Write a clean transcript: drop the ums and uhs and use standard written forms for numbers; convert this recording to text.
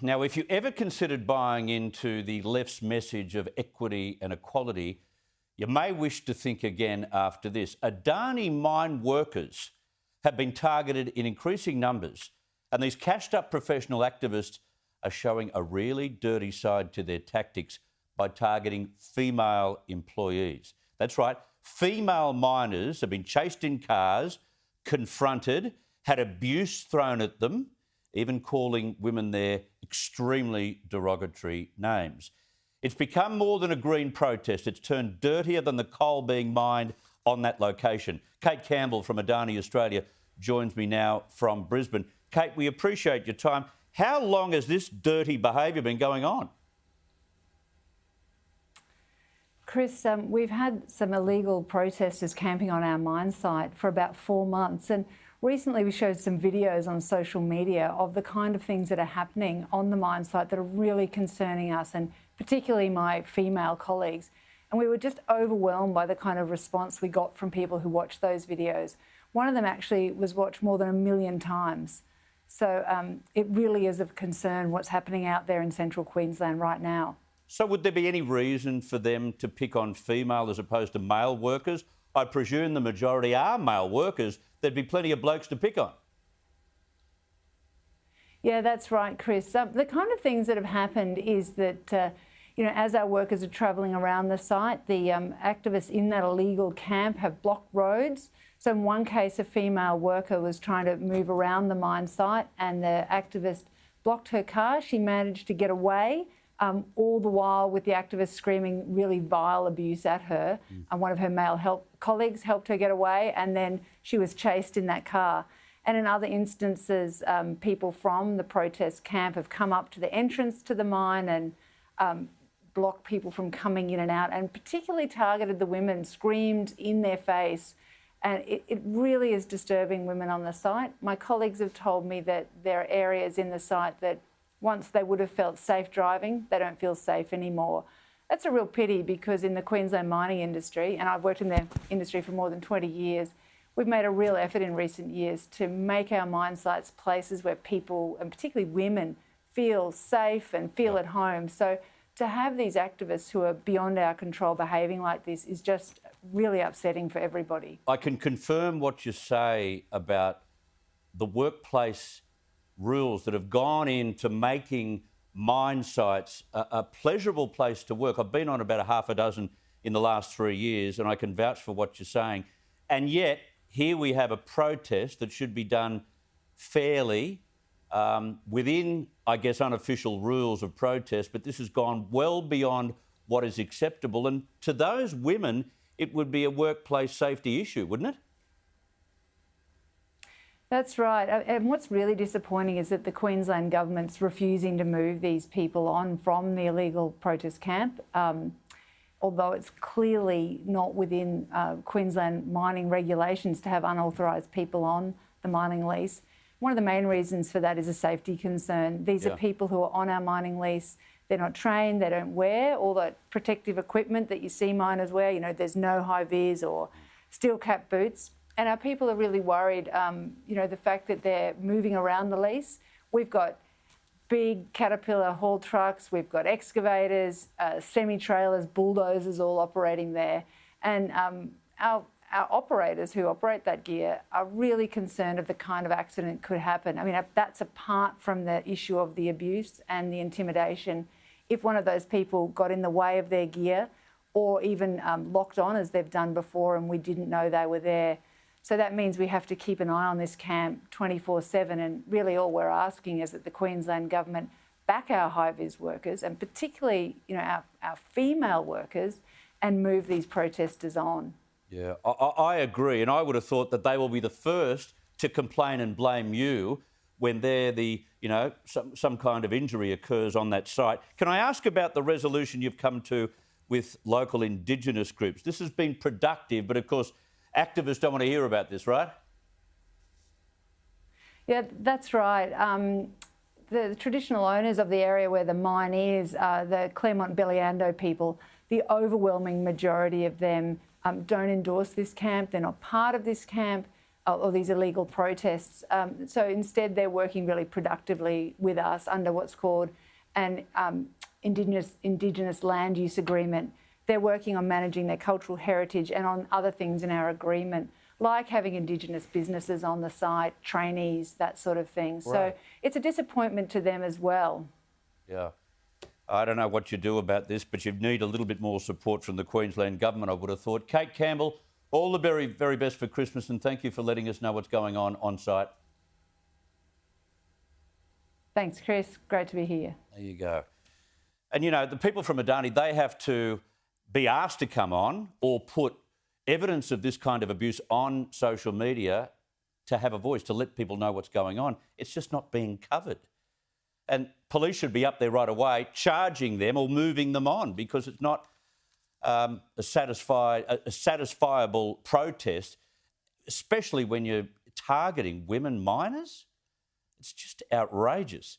Now, if you ever considered buying into the left's message of equity and equality, you may wish to think again after this. Adani mine workers have been targeted in increasing numbers, and these cashed-up professional activists are showing a really dirty side to their tactics by targeting female employees. That's right, female miners have been chased in cars, confronted, had abuse thrown at them, even calling women there extremely derogatory names. It's become more than a green protest. It's turned dirtier than the coal being mined on that location. Kate Campbell from Adani Australia joins me now from Brisbane. Kate, we appreciate your time. How long has this dirty behaviour been going on? Chris, we've had some illegal protesters camping on our mine site for about 4 months, and recently we showed some videos on social media of the kind of things that are happening on the mine site that are really concerning us, and particularly my female colleagues. And we were just overwhelmed by the kind of response we got from people who watched those videos. One of them actually was watched more than 1 million times. So it really is of concern what's happening out there in Central Queensland right now. So would there be any reason for them to pick on female as opposed to male workers? I presume the majority are male workers. There'd be plenty of blokes to pick on. Yeah, that's right, Chris. The kind of things that have happened is that, as our workers are travelling around the site, the activists in that illegal camp have blocked roads. So in one case, a female worker was trying to move around the mine site and the activist blocked her car. She managed to get away, all the while with the activist screaming really vile abuse at her. And one of her male colleagues helped her get away, and then she was chased in that car. And in other instances, people from the protest camp have come up to the entrance to the mine and blocked people from coming in and out, and particularly targeted the women, screamed in their face. And it really is disturbing women on the site. My colleagues have told me that there are areas in the site that once they would have felt safe driving, they don't feel safe anymore. That's a real pity, because in the Queensland mining industry, and I've worked in the industry for more than 20 years, we've made a real effort in recent years to make our mine sites places where people, and particularly women, feel safe and feel at home. So to have these activists who are beyond our control behaving like this is just really upsetting for everybody. I can confirm what you say about the workplace rules that have gone into making mine sites a pleasurable place to work. I've been on about a half a dozen in the last 3 years, and I can vouch for what you're saying. And yet, here we have a protest that should be done fairly, within, I guess, unofficial rules of protest, but this has gone well beyond what is acceptable. And to those women, it would be a workplace safety issue, wouldn't it? That's right. And what's really disappointing is that the Queensland government's refusing to move these people on from the illegal protest camp, although it's clearly not within Queensland mining regulations to have unauthorised people on the mining lease. One of the main reasons for that is a safety concern. These are people who are on our mining lease. They're not trained, they don't wear all the protective equipment that you see miners wear. There's no high vis or steel cap boots. And our people are really worried, the fact that they're moving around the lease. We've got big Caterpillar haul trucks, we've got excavators, semi-trailers, bulldozers all operating there. And our operators who operate that gear are really concerned of the kind of accident could happen. I mean, that's apart from the issue of the abuse and the intimidation. If one of those people got in the way of their gear, or even locked on as they've done before and we didn't know they were there. So that means we have to keep an eye on this camp 24/7, and really all we're asking is that the Queensland government back our high-vis workers, and particularly our female workers, and move these protesters on. Yeah, I agree, and I would have thought that they will be the first to complain and blame you when some kind of injury occurs on that site. Can I ask about the resolution you've come to with local Indigenous groups? This has been productive, but of course, activists don't want to hear about this, right? Yeah, that's right. The traditional owners of the area where the mine is, the Claremont-Beliando people, the overwhelming majority of them don't endorse this camp. They're not part of this camp. or these illegal protests. So instead, they're working really productively with us under what's called an Indigenous land use agreement. They're working on managing their cultural heritage and on other things in our agreement, like having Indigenous businesses on the site, trainees, that sort of thing. Right. So it's a disappointment to them as well. Yeah. I don't know what you do about this, but you need a little bit more support from the Queensland Government, I would have thought. Kate Campbell, all the very, very best for Christmas, and thank you for letting us know what's going on site. Thanks, Chris. Great to be here. There you go. And, you know, the people from Adani, they have to be asked to come on or put evidence of this kind of abuse on social media to have a voice, to let people know what's going on. It's just not being covered. And police should be up there right away charging them or moving them on, because it's not a satisfiable protest, especially when you're targeting women minors. It's just outrageous.